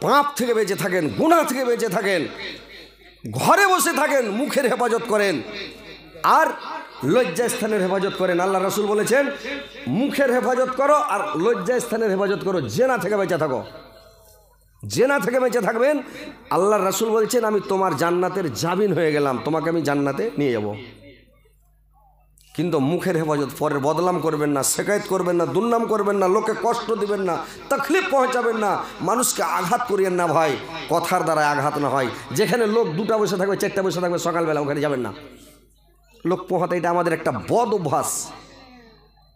পাপ থেকে বেঁচে থাকেন, গুনাহ থেকে বেঁচে থাকেন, ঘরে বসে থাকেন, মুখের হেফাজত করেন আর লজ্জাস্থানের হেফাজত করেন। আল্লাহ রাসূল বলেছেন মুখের হেফাজত করো আর লজ্জাস্থানের হেফাজত করো, জেনা থেকে বেঁচে থাকো। জেনা থেকে বেঁচে থাকবেন। আল্লাহর রাসূল বলছেন আমি তোমার জান্নাতের জামিন হয়ে গেলাম, তোমাকে আমি জান্নাতে নিয়ে যাব। কিন্তু মুখের হেফাজত, পরের বদনাম করবেন না, শেকায়ত করবেন না, দুর্নাম করবেন না, লোকে কষ্ট দিবেন না, তকলিফ পৌঁছাবেন না, মানুষকে আঘাত করিয়েন না ভাই, কথার দ্বারা আঘাত না হয়। যেখানে লোক 2টা বসে থাকবে, 4টা বসে থাকবে সকালবেলা, ওখানে যাবেন না। লোক পোহাতে এটা আমাদের একটা বদ অভ্যাস।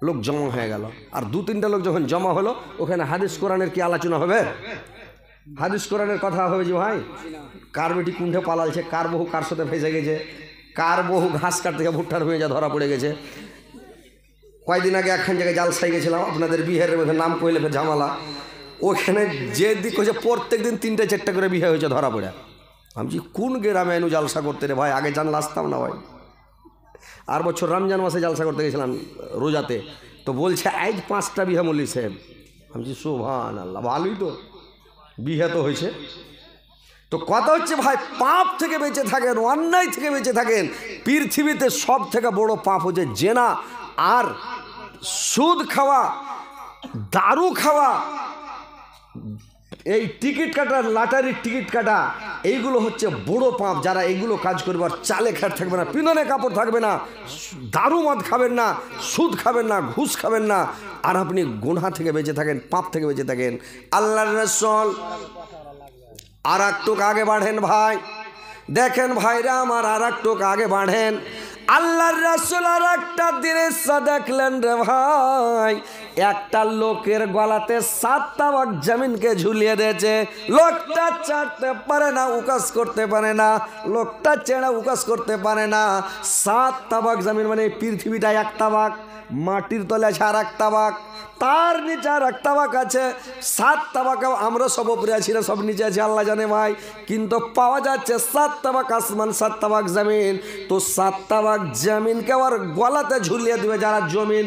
লোক জমা হয়ে গেল, আর 2-3টা লোক যখন জমা হলো, ওখানে হাদিস কোরআনের কি আলোচনা হবে? হাদিস কোরআনের কথা হবে যে ভাই কার বেটি কুণ্ঠে পালালছে, কার বহু কার সাথে ফেসে গেছে, কার বহু ঘাস কাটতে গিয়ে ভুট্টার হয়ে যা ধরা পড়ে গেছে। কয়েকদিন আগে একখান জায়গায় জালসাই গেছিলাম, আপনাদের বিহারের মধ্যে নাম কইলে ঝামেলা। ওখানে যে দিক হচ্ছে প্রত্যেক দিন 3টা-4টা করে বিয়ে হয়েছে ধরা পড়ে। আমি কোন গ্রামে এনু জালসা করতে রে ভাই, আগে জানলে আসতাম না ভাই। আর বছর রমজান মাসে জালসা করতে গেছিলাম রোজাতে, তো বলছে আজ 5টা বিহা মল্লি সাহেব। আমি সুবহানাল্লাহ, ভালোই তো বিয়ে তো হয়েছে। তো কথা হচ্ছে ভাই পাপ থেকে বেঁচে থাকেন, অন্যায় থেকে বেঁচে থাকেন। পৃথিবীতে সব থেকে বড় পাপ হচ্ছে জেনা আর সুদ খাওয়া, দারু খাওয়া, এই টিকিট কাটা, লটারির টিকিট কাটা, এইগুলো হচ্ছে বড় পাপ। যারা এইগুলো কাজ করবে আর চালে খাট থাকবে না, পিননে কাপড় থাকবে না, দারু মদ খাবেন না, সুদ খাবেন না, ঘুষ খাবেন না, আর আপনি গুনাহ থেকে বেঁচে থাকেন, পাপ থেকে বেঁচে থাকেন। আল্লাহর রাসূল আর একটু আগে বাড়েন ভাই, দেখেন ভাইরা আমার, আর একটু আগে বাড়েন। আল্লাহর রাসূল আর একটা দৃশ্য দেখলেন রে ভাই, একটা লোকের গলাতে 7 তাবাক জমিনকে ঝুলিয়ে দিয়েছে। লোকটা চাটতে পারে না, উকাস করতে পারে না, লোকটা চেড়া উকাস করতে পারে না। 7 তাবাক জমিন মানে পৃথিবীটা 1 তাবাক, মাটির তলে আছে আর 1 তাবাক, তার নিচে আর 1 তাবাক আছে। 7 তাবাকেও আমরা সব উপরে আছি না, সব নিচে আছি আল্লাহ জানে ভাই। কিন্তু পাওয়া যাচ্ছে 7 তাবাক আসমান, 7 তাবাক জমিন। তো 7 তাবাক জমিনকে আবার গলাতে ঝুলিয়ে দিবে যারা জমিন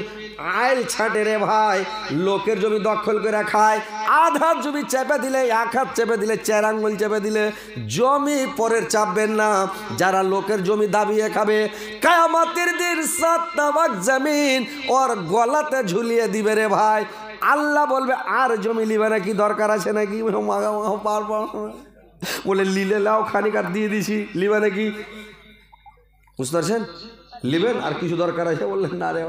আইল ছাটে রে ভাই, লোকের জমি দখল করে খায়। আধা জমি চেপে দিলে, 1 হাত চেপে দিলে, 4 আঙ্গুল চেপে দিলে জমি পরের চাপবেন না। যারা লোকের জমি দাবিয়ে খাবে, কিয়ামতের দিন 7 তাবাক জমিন ওর গলাতে ঝুলিয়ে দিবে রে ভাই। আল্লাহ বলবে আর জমি লিবে নাকি, দরকার আছে নাকি? বলে লিলে লাও, খানিক আর দিয়ে দিছি, লিবে নাকি? বুঝতে পারছেন? লিবেন আর কিছু দরকার আছে? বললেন না রে,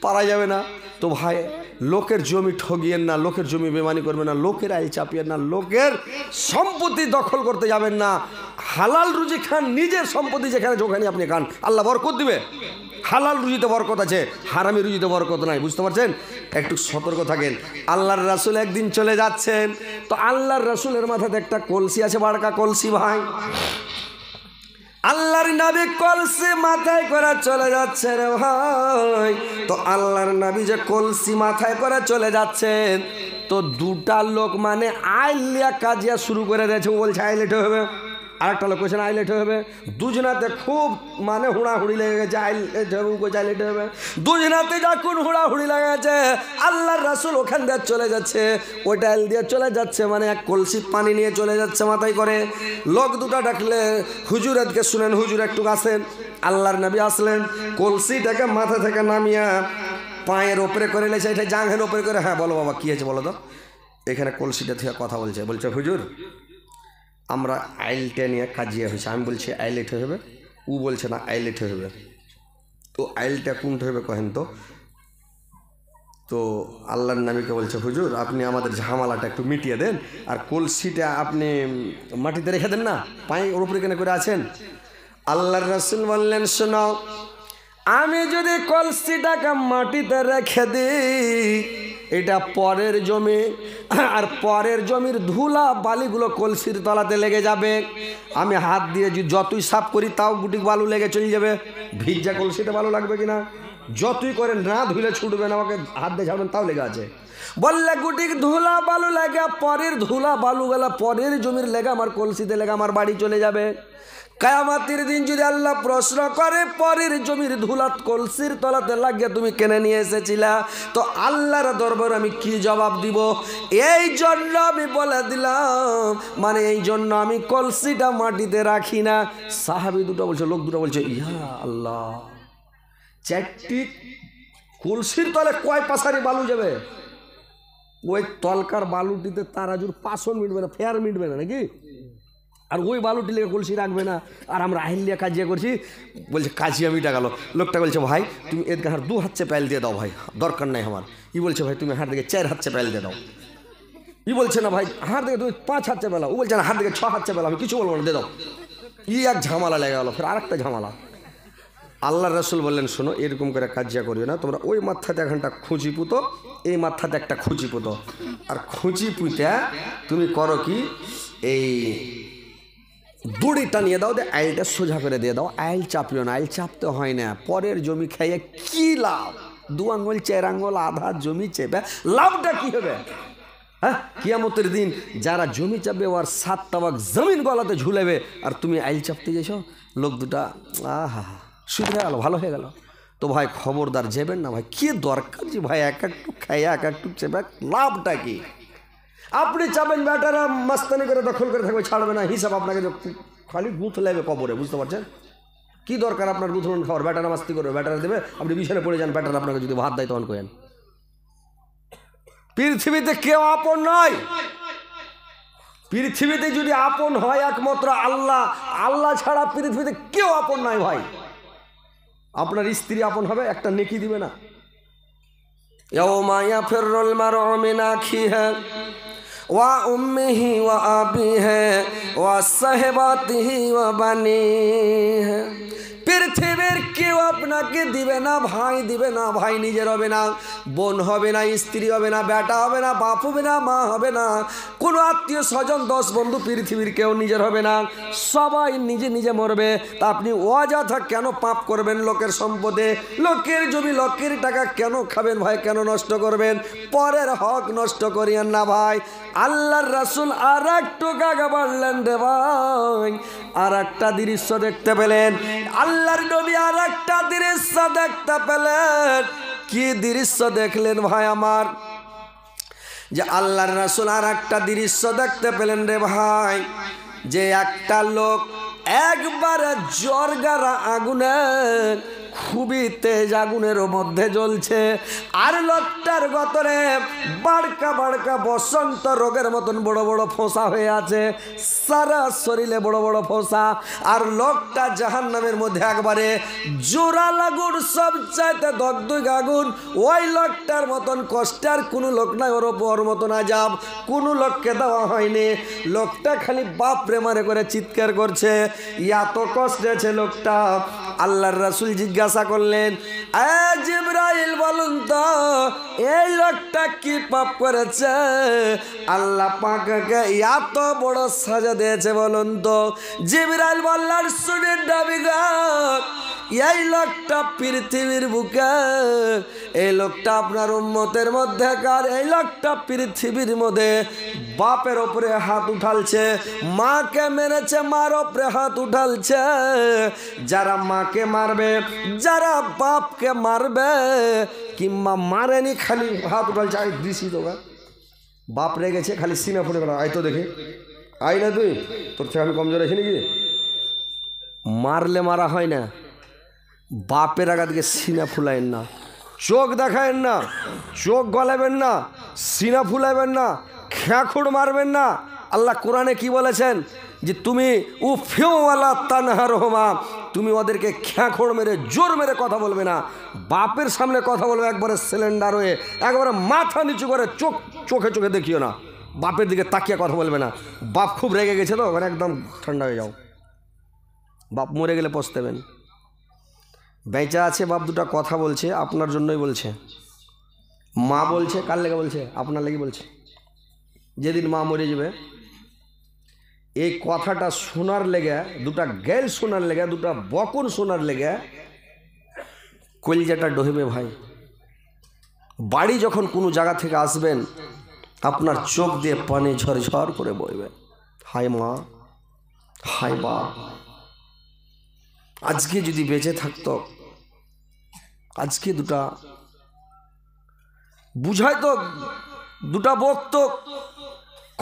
পারা যাবে না। তো ভাই লোকের জমি ঠগিয়েন না, লোকের জমি বেমানি করবেন না, লোকের আইল চাপিয়েন না, লোকের সম্পত্তি দখল করতে যাবেন না। হালাল রুজি খান, নিজের সম্পত্তি যেখানে যেখানে আপনি খান, আল্লাহ বরকত দিবে। হালাল রুজিতে বরকত আছে, হারামি রুজিতে বরকত নাই। বুঝতে পারছেন? একটু সতর্ক থাকেন। আল্লাহর রাসূল একদিন চলে যাচ্ছেন, তো আল্লাহর রাসূলের মাথাতে একটা কলসি আছে, বাড়কা কলসি ভাই। আল্লাহর নবী কলসি মাথায় করে চলে যাচ্ছে রে ভাই। তো আল্লাহর নবী যে কলসি মাথায় করে চলে যাচ্ছেন, তো 2টা লোক মানে আইলিয়া কাজিয়া শুরু করে দিয়েছে। ও বলছে আইলেট হবে, আরেকটা লোক বলছেন আইলেট হবে। দুজনাতে খুব মানে হুড়াহুড়ি লেগে গেছে, আইলেট হবে, আইলেট হবে। দুজনাতে যখন হুড়াহুড়ি লেগে গেছে, আল্লাহর রাসূল ওখান দিয়ে চলে যাচ্ছে, ওইটা আইল দিয়ে চলে যাচ্ছে, মানে এক কলসি পানি নিয়ে চলে যাচ্ছে মাথায় করে। লোক 2টা ডাকলে হুজুর আজকে শুনেন, হুজুর একটু আসেন। আল্লাহর নবী আসলেন, কলসিটাকে মাথা থেকে নামিয়া পায়ের ওপরে করে লেছে, এটা জাঙ্ঘের ওপরে করে। হ্যাঁ বলো বাবা, কী আছে বলো তো? এখানে কলসিটা থেকে কথা বলছে, বলছে হুজুর আমরা আইলটা নিয়ে কাজিয়া হয়েছে। আমি বলছি আইলেট হবে, ও বলছে না আইলেট হবে। তো আইলটা কোনটা হবে কহেন তো? তো আল্লাহর নবীকে বলছে হুজুর আপনি আমাদের ঝামেলাটা একটু মিটিয়ে দেন, আর কলসিটা আপনি মাটিতে রেখে দেন না, পায়ে ওর উপরে কেন করে আছেন। আল্লাহর রাসূল বললেন শোনো, আমি যদি কলসিটাকে মাটিতে রেখে দিই, এটা পরের জমি, আর পরের জমির ধুলা বালিগুলো কলসির তলাতে লেগে যাবে। আমি হাত দিয়ে যতই সাফ করি তাও গুটি বালু লেগে চলে যাবে। ভিজা কলসিতে ভালো লাগবে কিনা? যতই করে না ধুলে ছুটবে না, আমাকে হাত দিয়ে ছাড়বেন তাও লেগে আছে। বললে গুটি ধুলা বালু লেগে, পরের ধুলা বালু গেলা পরের জমির লেগে আমার কলসিতে লেগে আমার বাড়ি চলে যাবে। কিয়ামতের দিন যদি আল্লাহ প্রশ্ন করে পরের জমির ধুলাত কলসির তলাতে লাগিয়ে তুমি কেনে নিয়ে এসেছিলা, তো আল্লাহর দরবারে আমি কি জবাব দিব? এই জন্য আমি বলে দিলাম, মানে এই জন্য আমি কলসিটা মাটিতে রাখি না। সাহাবী দুটো বলছে, লোক দুটো বলছে, ইয়া আল্লাহ, 4টি কলসির তলে কয় পাশারি বালু যাবে? ওই তলকার বালুটিতে তারাজুর পাশন মিটবে না, ফেয়ার মিটবে না নাকি? আর ওই বালুটি লেগে কলসি রাখবে না। আর আমরা আহিলিয়া কাজিয়া করছি, বলছে কাজিয়া মিটা গেল। লোকটা বলছে, ভাই তুমি এদিকে হার 2 হাত চেপে দিয়ে দাও, ভাই দরকার নাই আমার। ই বলছে, ভাই তুমি হার দিকে 4 হাত চেপে দিয়ে দাও। ই বলছে, না ভাই হার দিকে তুমি 5 হাত চেপে দাও। ও বলছে, না হার দিকে 6 হাত চেপে দাও, আমি কিছু বলবো না, দিয়ে দাও। এক ঝামেলা লেগে গেলো, ফের আরেকটা ঝামেলা। আল্লাহ রাসূল বললেন, শোনো, এরকম করে কাজিয়া করিও না, তোমরা ওই মাথাতে একটা খুঁচি পুতো, এই মাথাতে একটা খুঁচি পুতো। আর খুঁচি পুঁতে তুমি করো কি, এই দড়িটা নিয়ে দাও, আইলটা সোজা করে দিয়ে দাও। আইল চাপিও না, আইল চাপতে হয় না। পরের জমি খাইয়ে কি লাভ? 2 আঙ্গুল 4 আঙ্গুল আধা জমি চেপে লাভটা কি হবে? হ্যাঁ, কিয়ামতের দিন যারা জমি চাপবে আর 7 তাবাক জমিন গলাতে ঝুলেবে, আর তুমি আইল চাপতে গেছো। লোক দুটা আহা শুধু হয়ে গেল, ভালো হয়ে গেল। তো ভাই খবরদার যাবেন না ভাই, কি দরকার যে ভাই এক একটু খাইয়া এক একটু চেপে লাভটা কি? আপনি চাবেন বেটারা মাস্তানি করে দখল করে থাকবে, ছাড়বে না, হিসাব আপনাকে খালি গুঁথ লাগবে কবরে, বুঝতে পারছেন? কি দরকার আপনার গুঁথরণ খাওয়ার? বেটারা মাস্তি করবে, বেটারা দেবে, আপনি বিছানে পড়ে যান, বেটারা আপনাকে যদি ভাত দেয় তখন কেন? পৃথিবীতে কেউ আপন নয়। পৃথিবীতে যদি আপন হয় একমাত্র আল্লাহ, আল্লাহ ছাড়া পৃথিবীতে কেউ আপন নয় ভাই। আপনার স্ত্রী আপন হবে, একটা নেকি দিবে না। ইয়াউমা ইয়াফিরুল মারউ মিন আখিহি ওয়া উম্মিহি ওয়া আবিহি ওয়া সাহিবাতিহি ওয়া বানিহি। পৃথিবীর কেউ আপনাকে দিবে না, ভাই দিবে না, ভাই নিজের হবে না, বোন হবে না, স্ত্রী হবে না, বেটা হবে না, বাপ হবে না, মা হবে না, কোনো আত্মীয় স্বজন 10 বন্ধু পৃথিবীর কেউ নিজের হবে না, সবাই নিজে নিজে মরবে। তা আপনি অযথা কেন পাপ করবেন লোকের সম্পদে, লোকের জমি, লোকের টাকা কেন খাবেন ভাই? কেন নষ্ট করবেন? পরের হক নষ্ট করিয়েন না ভাই। আল্লাহর রাসূল আর একটু আগে বললেন রে ভাই, আর একটা দৃশ্য দেখতে পেলেন। আল্লাহর নবী আর একটা দৃশ্য দেখতে পেলেন। কি দৃশ্য দেখলেন ভাই আমার? যে আল্লাহর রাসূল আর একটা দৃশ্য দেখতে পেলেন রে ভাই, যে একটা লোক একবারে জরগারা আগুনে, খুবই তেজ আগুনের মধ্যে জ্বলছে, আর লোকটার গতরে বাড়কা বাড়কা বসন্ত রোগের মতন বড় বড় ফোঁসা হয়ে আছে, সারা শরীরে বড় বড় ফোঁসা। আর লোকটা জাহান্নামের মধ্যে একবারে জোড়া লাগুন, সব চাইতে দগদগ আগুন। ওই লোকটার মতন কষ্টের কোনো লোক নাই, ওর মতন আজাব কোনো লোককে দেওয়া হয়নি। লোকটা খালি বাপরে মারে করে চিৎকার করছে, এত কষ্টে আছে লোকটা। আল্লাহর রাসূল জিজ্ঞাসা করলেন, জিবরাইল বলুন তো এই লোকটা কি পাপ করেছে? আল্লাহ পাককে এত বড় সাজা দিয়েছে বলুন তো? জিবরাইল বললেন, শুনেন নবী গো, এই লোকটা পৃথিবীর বুকে, এই লোকটা আপনার উম্মতের মধ্যে কার, এই লোকটা পৃথিবীর মধ্যে বাপের ওপরে হাত উঠালছে, মাকে মেরেছে, মার ওপরে হাত উঠালছে। যারা মাকে মারবে, যারা বাপকে মারবে, কিংবা মারেনি খালি হাত উঠালছে। আই দিছি তোকে বাপ রেগেছে, খালি সিনা ফুটে গেল, আয় তো দেখে, আই না তুই, তোর থেকে আমি কমজোর আছি নাকি? মারলে মারা হয় না, বাপের আগা দিকে সিনা ফুলাইন না, চোখ দেখায়েন না, চোখ গলাবেন না, সিনা ফুলাবেন না, খ্যাঁখুড় মারবেন না। আল্লাহ কোরআনে কি বলেছেন? যে তুমি উফিওয়ালা তানহারহুমা, তুমি ওদেরকে খ্যাঁখড় মেরে জোর মেরে কথা বলবে না। বাপের সামনে কথা বলবে একবারে সিলিন্ডার হয়ে, একবারে মাথা নিচু করে, চোখে চোখে দেখিও না, বাপের দিকে তাকিয়ে কথা বলবে না। বাপ খুব রেগে গেছে তো ওখানে একদম ঠান্ডা হয়ে যাও। বাপ মরে গেলে পস্তাবেন। বেঁচে আছে বাপ, দুটা কথা বলছে, আপনার জন্যই বলছে। মা বলছে, কার লেগে বলছে? আপনার লেগে বলছে। যেদিন মা মরে যাবে, এই কথাটা শোনার লেগে, দুটা গেল শোনার লেগে, দুটা বকুন শোনার লেগে কলিজাটা ডহিবে ভাই। বাড়ি যখন কোনো জায়গা থেকে আসবেন, আপনার চোখ দিয়ে পানি ঝরঝর করে বইবে। হায় মা, হায় বাপ, আজকে যদি বেঁচে থাকতো, আজকে দুটা বুঝাইতো, দুটা বকতো,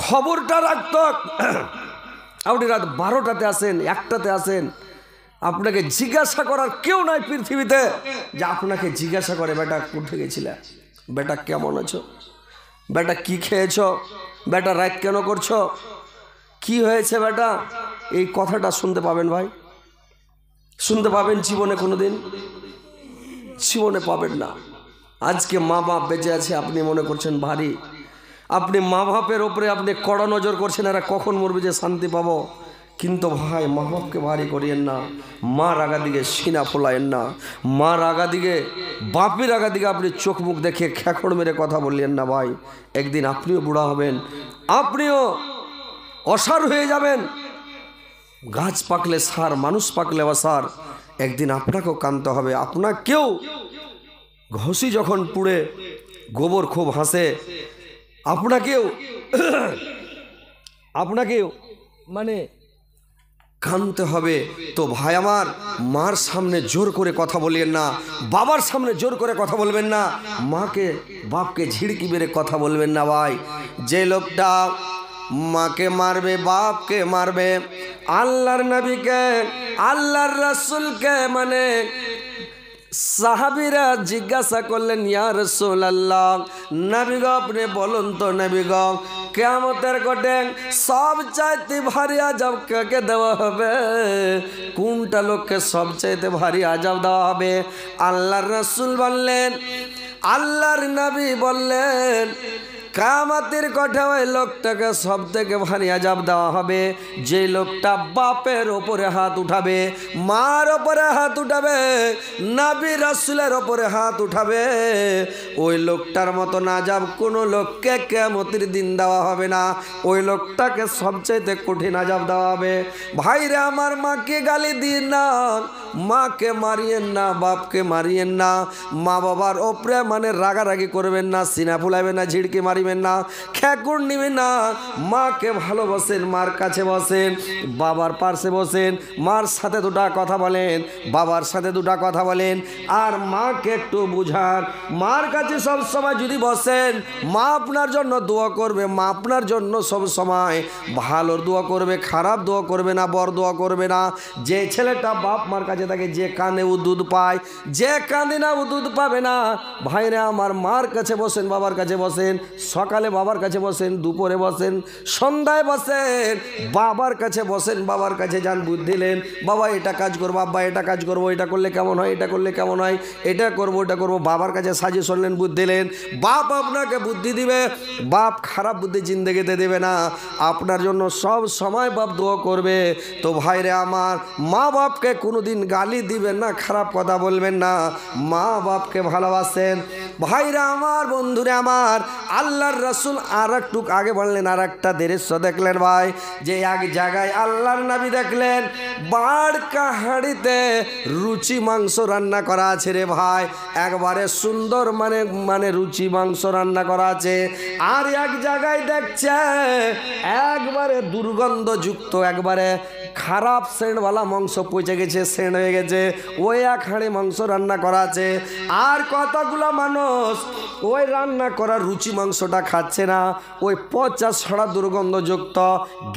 খবরটা রাখতো। আপনি রাত 12টাতে আসেন, 1টাতে আসেন, আপনাকে জিজ্ঞাসা করার কেউ নাই পৃথিবীতে যে আপনাকে জিজ্ঞাসা করে বেটা কোথায় গেছিলে, বেটা কেমন আছো, বেটা কি খেয়েছ, বেটা রাত কেন করছো, কি হয়েছে বেটা, এই কথাটা শুনতে পাবেন ভাই? শুনতে পাবেন জীবনে? কোনোদিন জীবনে পাবেন না। আজকে মা বাপ বেঁচে আছে, আপনি মনে করছেন ভারী, আপনি মা বাপের ওপরে আপনি কড়া নজর করছেন, এরা কখন মরবে যে শান্তি পাবো। কিন্তু ভাই মা বাপকে ভারী করিয়েন না, মার আগা দিকে সিনা ফোলায়েন না, মার আগা দিকে বাপের আগা দিকে আপনি চোখ মুখ দেখে খেকড় মেরে কথা বললেন না ভাই। একদিন আপনিও বুড়া হবেন, আপনিও অসার হয়ে যাবেন। গাছ পাকলে সার, মানুষ পাকলে অসার। একদিন আপনাকেও কানতে হবে। আপনাকেও ঘষি যখন পুড়ে গোবর খুব হাসে, আপনাকেও মানে কানতে হবে। তো ভাই আমার, মার সামনে জোর করে কথা বলবেন না, বাবার সামনে জোর করে কথা বলবেন না, মাকে বাপকে ঝিড়কি মেরে কথা বলবেন না ভাই। যে লোকটা মাকে মারবে, বাপকে মারবে, আল্লাহর নবীকে, আল্লাহর রাসূলকে মানে সাহাবীরা জিজ্ঞাসা করলেন, ইয়া রাসূলুল্লাহ, নবী গো আপনি বলুন তো নবী গো, কিয়ামতের কোটে সবচাইতে ভারী আযাব কাকে দেওয়া হবে? কোনটা লোককে সবচাইতে ভারী আযাব দেওয়া হবে? আল্লাহর রাসূল বললেন, আল্লাহর নবী বললেন, কিয়ামতের কোঠে ওই লোকটাকে সব থেকে ভারী আযাব দেওয়া হবে যে লোকটা বাপের ওপরে হাত উঠাবে, মার ওপরে হাত উঠাবে, নবী রাসূলের ওপরে হাত উঠাবে। ওই লোকটার মতন আযাব কোনো লোককে কিয়ামতের দিন দেওয়া হবে না। ওই লোকটাকে সবচাইতে কঠিন আযাব দেওয়া হবে। ভাইরে আমার, মাকে গালি দিন না, মাকে মারিয়েন না, বাপকে মারিয়েন না, মা বাবার ওপরে মানে রাগারাগি করবেন না, সিনা ফুলাবেন না, ঝিড়কি মারিবেন না, খেকুর নিবেন না। মাকে ভালোবাসেন, মার কাছে বসেন, বাবার পাশে বসেন, মার সাথে দুটা কথা বলেন, বাবার সাথে দুটা কথা বলেন, আর মাকে একটু বুঝান। মার কাছে সব সময় যদি বসেন, মা আপনার জন্য দোয়া করবে, মা আপনার জন্য সব সময় ভালো দোয়া করবে, খারাপ দোয়া করবে না, বড় দোয়া করবে না। যে ছেলেটা বাপ মার কাছে থাকে, যে কানে ও দুধ পায়, যে কাঁদে না ও দুধ পাবে না। ভাইরা আমার, মার কাছে বসেন, বাবার কাছে বসেন, সকালে বাবার কাছে বসেন, দুপুরে বসেন, সন্ধ্যায় বসেন, বাবার কাছে বসেন, বাবার কাছে যান, বুদ্ধি দিলেন, বাবা এটা কাজ করবো, আব্বা এটা কাজ করবো, এটা করলে কেমন হয়, এটা করলে কেমন হয়, এটা করবো, ওটা করবো, বাবার কাছে সাজেশন নেন, বুদ্ধি দিলেন। বাপ আপনাকে বুদ্ধি দিবে, বাপ খারাপ বুদ্ধি জিন্দেগিতে দেবে না, আপনার জন্য সব সময় বাপ দোয়া করবে। তো ভাইরে আমার, মা বাপকে কোনোদিন গালি দিবেন না, খারাপ কথা বলবেন না, মা বাপকে ভালোবাসেন। ভাইরা আমার, বন্ধুরা আমার, আল্লাহর রাসূল আর একটু আগে বললেন, আর একটা দৃশ্য দেখলেন ভাই, যে এক জায়গায় আল্লাহর নবী দেখলেন বাড়কা হাঁড়িতে রুচি মাংস রান্না করা আছে রে ভাই, একবারে সুন্দর মানে রুচি মাংস রান্না করা আছে। আর এক জায়গায় দেখছে একবারে দুর্গন্ধযুক্ত, একবারে খারাপ সেন্টওয়ালা মাংস পচে গেছে, সেন্ট হয়ে গেছে, ওই এক হাঁড়ি মাংস রান্না করা আছে। আর কতগুলো মানুষ ওই রান্না করা রুচি মাংসটা খাচ্ছে না, ওই পচা ছড়া দুর্গন্ধযুক্ত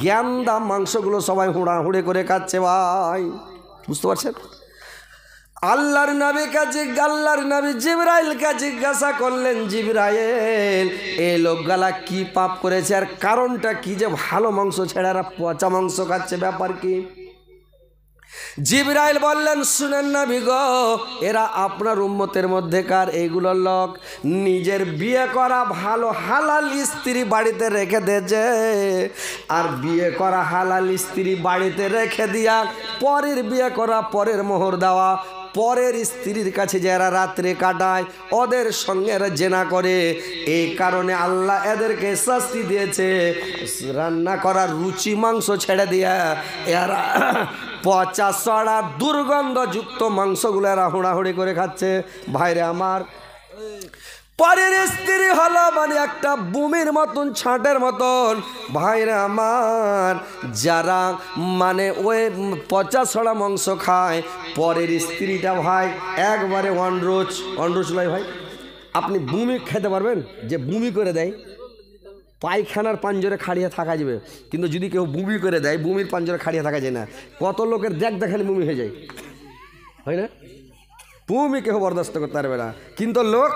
গ্যান্দা মাংসগুলো সবাই হুড়াহুড়ি করে খাচ্ছে ভাই। বুঝতে পারছেন? আল্লাহর নবী জিবরাইলকে জিজ্ঞাসা করলেন, জিবরাইল, এই লোকগুলা কি পাপ করেছে, আর কারণটা কি যে ভালো মাংস ছেড়ে এরা পচা মাংস খাচ্ছে, ব্যাপার কি? জিবরাইল বললেন, শুনেন নবী গো, এরা আপনার উম্মতের মধ্যেকার এইগুলোর লোক নিজের বিয়ে করা ভালো হালাল স্ত্রী বাড়িতে রেখে দিয়েছে, আর বিয়ে করা হালাল স্ত্রী বাড়িতে রেখে দিয়া পরের বিয়ে করা, পরের মোহর দেওয়া, পরের স্ত্রীর কাছে যারা রাত্রে কাটায়, ওদের সঙ্গে এরা জেনা করে। এই কারণে আল্লাহ এদেরকে শাস্তি দিয়েছে, রান্না করার রুচি মাংস ছেড়ে দিয়া এরা পচা সড়া দুর্গন্ধযুক্ত মাংসগুলো এরা হুড়াহুড়ি করে খাচ্ছে। ভাইরে আমার, পরের স্ত্রী হলো মানে একটা বুমির মতন, ছাঁটের মতন। ভাইরা আমার, যারা মানে ওই পচা ছড়া মাংস খায়, পরের স্ত্রীটা ভাই একবারে অনরোজ লয় ভাই। আপনি বুমি খেতে পারবেন? যে বুমি করে দেয়, পায়খানার পাঞ্জরে খাড়িয়ে থাকা যাবে, কিন্তু যদি কেউ বুমি করে দেয়, বুমির পাঞ্জরে খাড়িয়ে থাকা যায় না। কত লোকের দেখানি বুমি হয়ে যায়, হয় না? বুমি কেউ বরদাস্ত করতে পারবে না। কিন্তু লোক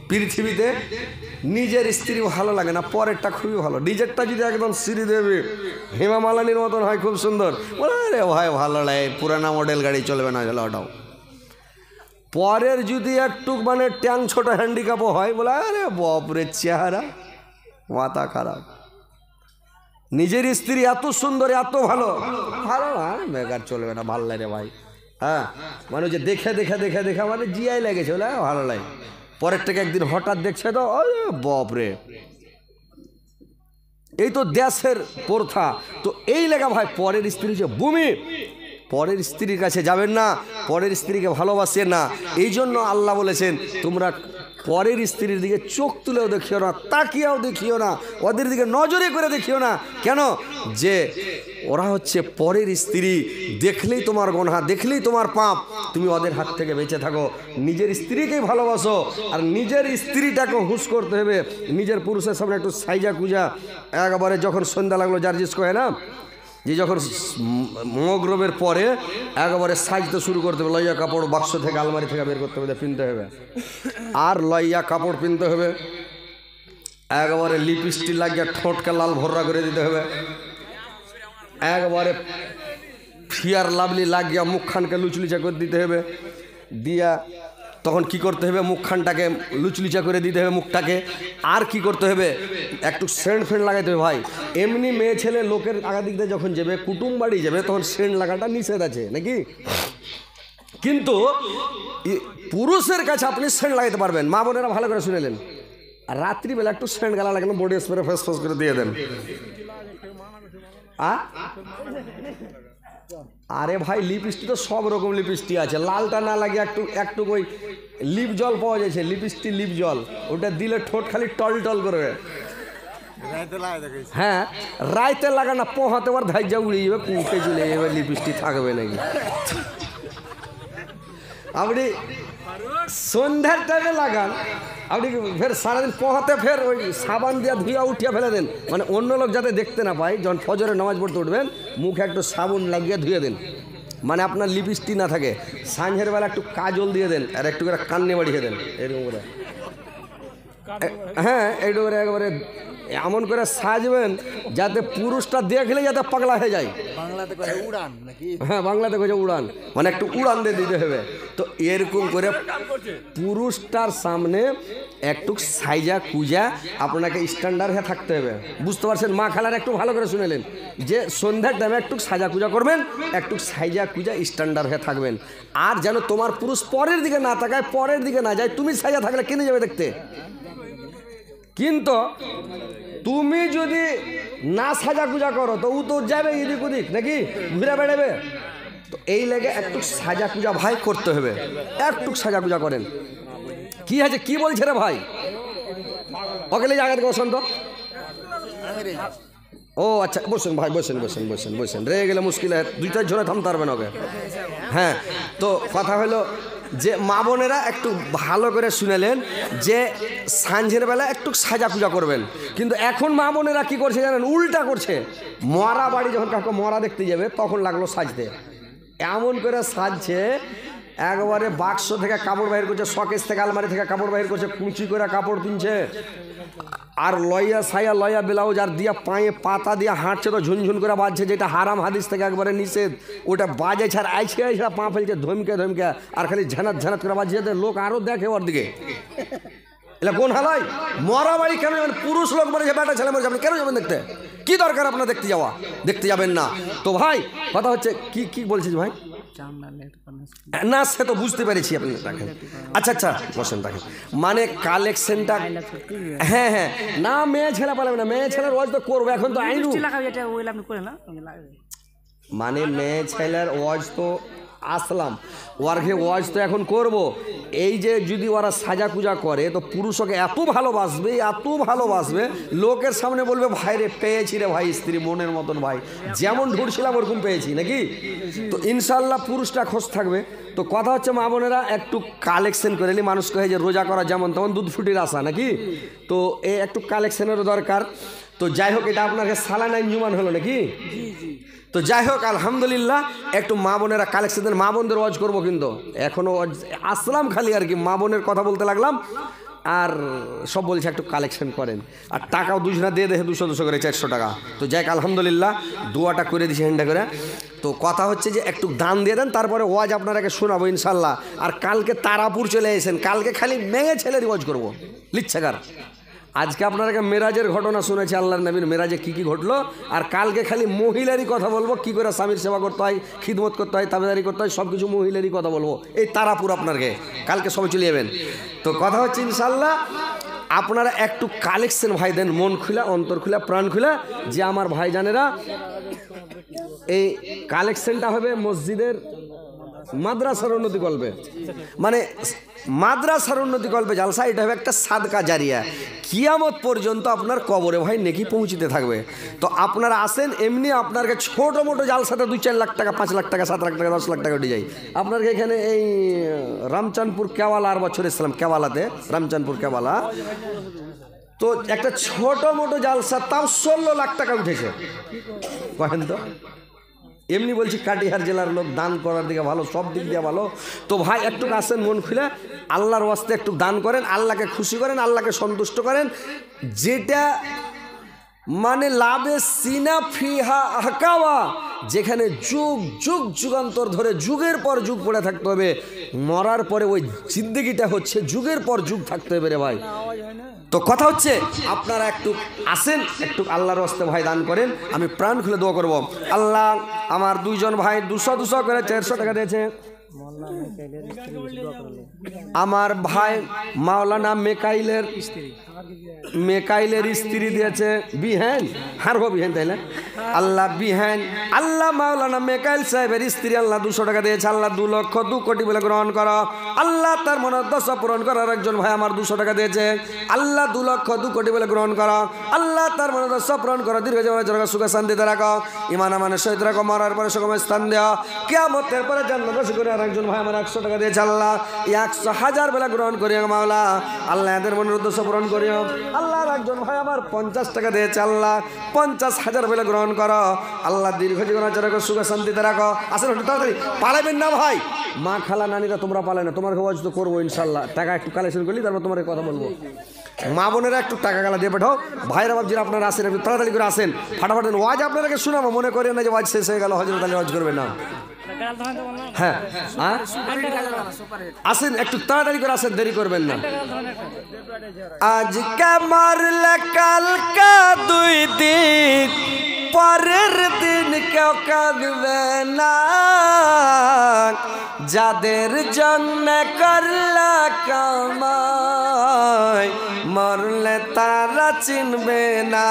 পৃথিবীতে নিজের স্ত্রী ভালো লাগে না, পরেরটা খুবই ভালো। নিজেরটা যদি একদম শ্রীদেবী হেমা মালিনীর মতন হয়, খুব সুন্দর, বলে আরে ভাই ভালো লাগে, পুরানা মডেল গাড়ি চলবে না, চলো ওটাও। পরের যদি একটু মানে ট্যাং ছোট হ্যান্ডিক্যাপও হয়, বলে আরে বাপরে চেহারা মাথা খারাপ। নিজের স্ত্রী এত সুন্দর, এত ভালো, ভালো না বেকার চলবে না, ভালো লাগে ভাই। হ্যাঁ, মানে যে দেখে মানে জিয়াই লেগেছে, বলে ভালো লাগে। পরেরটাকে একদিন হঠাৎ দেখছে তো আরে বাপরে। এই তো দেশের প্রথা। তো এই লেগা ভাই পরের স্ত্রী যে বুমি, পরের স্ত্রীর কাছে যাবেন না, পরের স্ত্রীকে ভালোবাসেন না। এই জন্য আল্লাহ বলেছেন তোমরা পরের স্ত্রীর দিকে চোখ তুলেও দেখিও না, তাকিয়েও দেখিও না, ওদের দিকে নজরে করে দেখিও না। কেন? যে ওরা হচ্ছে পরের স্ত্রী, দেখলেই তোমার গুনাহ, দেখলেই তোমার পাপ। তুমি ওদের হাত থেকে বেঁচে থাকো, নিজের স্ত্রীকেই ভালোবাসো। আর নিজের স্ত্রীটাকে হুঁশ করতে হবে। নিজের পুরুষের সামনে একটু সাইজা কুজা, একবারে যখন সন্ধ্যা লাগলো জার্জিস কয় না, যে যখন মগরবের পরে একবারে সাজতে শুরু করতে হবে, লইয়া কাপড় বাক্স থেকে আলমারি থেকে বের করতে হবে, কিনতে হবে, আর লইয়া কাপড় কিনতে হবে। একবারে লিপস্টিক লাগিয়ে ঠোঁটকে লাল ভর্রা করে দিতে হবে। একবারে ফিয়ার লাভলি লাগিয়া মুখখানকে লুচলুচা করে দিতে হবে। দিয়া তখন কি করতে হবে, মুখখানটাকে লুচলুচা করে দিতে হবে মুখটাকে। আর কি করতে হবে, একটু সেন্ট লাগাইতে হবে ভাই। এমনি মেয়ে ছেলে লোকের আগা দিক দিয়ে যখন যাবে, কুটুম বাড়ি যাবে, তখন সেন্ট লাগাটা নিষেধ আছে নাকি? কিন্তু পুরুষের কাছে আপনি সেন্ট লাগাইতে পারবেন। মা বোনেরা ভালো করে শুনেলেন, আর রাত্রিবেলা একটু সেন্ট গালা লাগানো, বডি স্প্রে ফেস করে দিয়ে দেন। আরে ভাই লিপস্টিক তো সব রকম লিপস্টিক আছে, লালটা না লাগে একটু ওই লিপ জল পাওয়া যাচ্ছে, লিপস্টিক লিপ জল, ওটা দিলে ঠোঁট খালি টল টল করবে। হ্যাঁ, রাইতে লাগা না, পোহাতে আবার ধাইজা উড়ে যাবে, কুঁটে চলে যাবে, লিপস্টিক থাকবে নাকি। আপনি সন্ধ্যার টাইমে লাগান, আপনি ফের সারাদিন পোহাতে ফের ওই সাবান দিয়ে ধুয়া উঠিয়ে ফেলে দেন, মানে অন্য লোক যাতে দেখতে না পায়। যখন ফজরে নামাজ পড়তে উঠবেন, মুখে একটু সাবুন লাগিয়ে ধুয়ে দেন, মানে আপনার লিপস্টিক না থাকে। সাঁঝের বেলা একটু কাজল দিয়ে দেন, আর একটু করে কান্নে বাড়িয়ে দেন, এরকম করে। হ্যাঁ, একটু করে একবারে এমন করে সাজবেন যাতে পুরুষটা দেখলে যাতে পাগলা হয়ে যায়। বাংলাতে কয় উড়ান নাকি? হ্যাঁ, বাংলাতে কয়ে উড়ান, মানে একটু উড়ান দিয়ে দিতে হবে। তো এরকম করে পুরুষটার সামনে একটু সাইজা কুজা আপনাকে স্ট্যান্ডার্ড হয়ে থাকতে হবে, বুঝতে পারছেন? মা খালার একটু ভালো করে শুনেলেন যে সন্ধ্যার টাইমে একটু সাজা কুজা করবেন, একটু সাইজা কুজা স্ট্যান্ডার্ড হয়ে থাকবেন। আর যেন তোমার পুরুষ পরের দিকে না তাকায়, পরের দিকে না যায়। তুমি সাইজা থাকলে কিনে যাবে দেখতে, কিন্তু তুমি যদি না সাজা কুজা করো তো ও তো যাবে এদিক ওদিক নাকি, ঘুরে বেড়াবে। তো এই লেগে একটু সাজা কুজা ভাই করতে হবে, একটু সাজা কুজা করেন। কি আছে, কি বলছে রে ভাই? ওকে জায়গা থেকে বসেন তো। ও আচ্ছা, বসেন ভাই, বসেন। রেগে গেলে মুশকিল, দুই চার ঝোড়ে থামতে পারবেন ওকে। হ্যাঁ, তো কথা হলো যে মা বোনেরা একটু ভালো করে শুনেলেন যে সাঁঝের বেলা একটু সাজা পূজা করবেন। কিন্তু এখন মা বোনেরা কী করছে জানেন, উল্টা করছে। মরা বাড়ি যখন কাউকে মরা দেখতে যাবে তখন লাগলো সাজতে, এমন করে সাজছে, একবারে বাক্স থেকে কাপড় বাহির করছে, শকেস থেকে আলমারি থেকে কাপড় বাহির করছে, কুচি করে কাপড় কিনছে, আর লইয়া সায়া লইয়া ব্লাউজ, আর দিয়া পায়ে পাতা দিয়া হাঁটছে, তো ঝুনঝুন করে বাজছে, যেটা হারাম হাদিস থেকে একবারে নিষেধ। ওটা বাজেছে আর আইছে পা ফেলছে ধমকে, আর খালি ঝানাত করে বাজছে, লোক আরও দেখে ওর দিকে। এটা কোন হালাই? মরা বাড়ি কেন যাবেন? পুরুষ লোক মরেছে, বেটা ছেলে মরেছে, আপনি কেন যাবেন দেখতে? কি দরকার আপনার দেখতে যাওয়া? দেখতে যাবেন না। তো ভাই কথা হচ্ছে কি বলছিস ভাই? না, সে তো বুঝতে পেরেছি, আপনি রাখেন। আচ্ছা বসেন, রাখেন। মানে কালেকশনটা, হ্যাঁ, না মেয়ে ছেলে পালাবে না, মেয়ে ছেলের ওয়াজ তো করবো, এখন তো আইনু। মানে মেয়ে ছেলের ওয়াজ তো আসলাম ওয়ার্ঘে ওয়াজ তো এখন করব। এই যে যদি ওরা সাজা পূজা করে তো পুরুষকে এত ভালোবাসবে লোকের সামনে বলবে ভাই রে পেয়েছি রে ভাই স্ত্রী মনের মতন ভাই, যেমন ঢুরছিলাম ওরকম পেয়েছি নাকি। তো ইনশাল্লাহ পুরুষটা খোঁজ থাকবে। তো কথা হচ্ছে মা বোনেরা একটু কালেকশন করে নিই। মানুষ কহে যে রোজা করা যেমন তেমন দুধ ফুটির আশা নাকি, তো এই একটু কালেকশনেরও দরকার। তো যাই হোক এটা আপনাকে সালানা ইঞ্জুমান হলো নাকি। তো যাই হোক আলহামদুলিল্লাহ একটু মা বোনেরা কালেকশন, মা বোনদের ওয়াজ করবো কিন্তু এখনও আসলাম খালি আর কি মা বোনের কথা বলতে লাগলাম আর সব বলছে একটু কালেকশন করেন। আর টাকাও দুজনা দিয়ে দেখে 200 করে 400 টাকা। তো যাই হোক আলহামদুলিল্লাহ দোয়াটা করে দিছি হ্যান্ডা করে। তো কথা হচ্ছে যে একটু দান দিয়ে দেন, তারপরে ওয়াজ আপনারাকে শোনাবো ইনশাল্লাহ। আর কালকে তারাপুর চলে এসেছেন, কালকে খালি মেয়ে ছেলের ওয়াজ করবো লিচ্ছাকার। আজকে আপনারা মেরাজের ঘটনা শুনেছি, আল্লাহর নবীর মেরাজে কী কী ঘটলো। আর কালকে খালি মহিলারই কথা বলবো, কী করে স্বামীর সেবা করতে হয়, খিদমত করতে হয়, তাবেদারি করতে হয়, সব কিছু মহিলারই কথা বলবো এই তারাপুর আপনাকে। কালকে সবাই চলে যাবেন। তো কথা হচ্ছে ইনশাল্লাহ আপনারা একটু কালেকশন ভাই দেন, মন খুলা, অন্তর খুলা, প্রাণ খুলা, যে আমার ভাইজানেরা এই কালেকশনটা হবে মসজিদের মাদ্রাসার উন্নতি কল্পে, মানে মাদ্রাসার উন্নতি কল্পে জালসা। এটা হবে একটা সাদকা জারিয়া, কিয়ামত পর্যন্ত আপনার কবরে ভাই নেকি পৌঁছিতে থাকবে। তো আপনারা আসেন, এমনি আপনাকে ছোটো মোটো জালসাতে 2-4 লাখ টাকা, 5 লাখ টাকা, 7 লাখ টাকা, 10 লাখ টাকা উঠে যায়। আপনাকে এখানে এই রামচাঁদপুর কেওয়ালা আর বছর এসেছিলাম, কেওয়ালাতে রামচাঁদপুর কেওয়ালা, তো একটা ছোটো মোটো জালসা তাও 16 লাখ টাকা উঠেছে। কহেন তো, এমনি বলছি কাটিহার জেলার লোক দান করার দিকে ভালো, সব দিক দিয়ে ভালো। তো ভাই একটু আসেন মন খুলে, আল্লাহর ওয়াস্তে একটু দান করেন, আল্লাহকে খুশি করেন, আল্লাহকে সন্তুষ্ট করেন। যেটা মানে লাভে সিনা ফিহা আহকাওয়া, যেখানে যুগ যুগ যুগান্তর ধরে যুগের পর যুগ পড়ে থাকতে হবে, মরার পরে ওই জিন্দগিটা হচ্ছে যুগের পর যুগ থাকতে হবে রে ভাই। তো কথা হচ্ছে আপনারা একটু আসেন, একটু আল্লাহর হস্তে ভাই দান করেন, আমি প্রাণ খুলে দোয়া করব। আল্লাহ আমার 2 ভাই 200 করে 400 টাকা দিয়েছে। আমার ভাই মাওলানা মেকাইলের স্ত্রী দিয়েছে বিহেন, হারবো বিহেন তাইলে আল্লাহ বিহেন, আল্লাহ মাওলানা মেকাইল সাহেবের স্ত্রী আল্লাহ 200 টাকা দিয়েছে। আল্লাহ 2 লক্ষ 2 কোটি বলে গ্রহণ করো। আল্লাহ তার মনোদ্দেশ্য পূরণ করার একজন ভাই আমার 200 টাকা দিয়েছে। আল্লাহ 2 লক্ষ 2 কোটি বলে গ্রহণ করো। আল্লাহ তার মনোদ্দেশ্য পূরণ করো, দীর্ঘ জীবনের জন্য সুখে শান্তিতে রাখো, ইমান আমানের সহিত রাখো, মরার পরে সুগম স্থান দেওয়া, কিয়ামতের পরে জান্নাতবাসী করে। আর একজন ভাই আমার 100 টাকা দিয়েছে। আল্লাহ 100,000 বেলা গ্রহণ করিও মাওলা, আল্লাহ এদের মনের উদ্দেশ্য পূরণ করিও। আল্লাহ একজন ভাই আমার 50 টাকা দিয়েছে। আল্লাহ 50,000 বেলা গ্রহণ করো। আল্লাহ দীর্ঘ জীবনের জন্য সুখে শান্তিতে রাখো। আসলে একটু তাড়াতাড়ি পালাবেন না ভাই, মা খালা নানিরা তোমরা পালাই না, তোমার খবর তো করবো ইনশাল্লাহ। টাকা একটু কালেকশন করলি তারপর তোমার কথা বলবো। মা বোনেরা একটু টাকা গালা দিয়ে পাঠাও। ভাইরা ভাবছিলেন আপনারা আসেন, একটু তাড়াতাড়ি করে আসেন, ফাটাফাট ওয়াজ আপনাদেরকে শোনাবো, মনে করেন না যে ওয়াজ শেষ হয়ে গেল, হজরত আলী ওয়াজ করবে না। হ্যাঁ আসেন, একটু তাড়াতাড়ি করে আসেন, দেরি করবেন না। আজকে মারলে কালকা 2 দিন, পরের দিন কেউ কাঁদবে না, যাদের জন্য করলা কামাই মরলে তারা চিনবে না।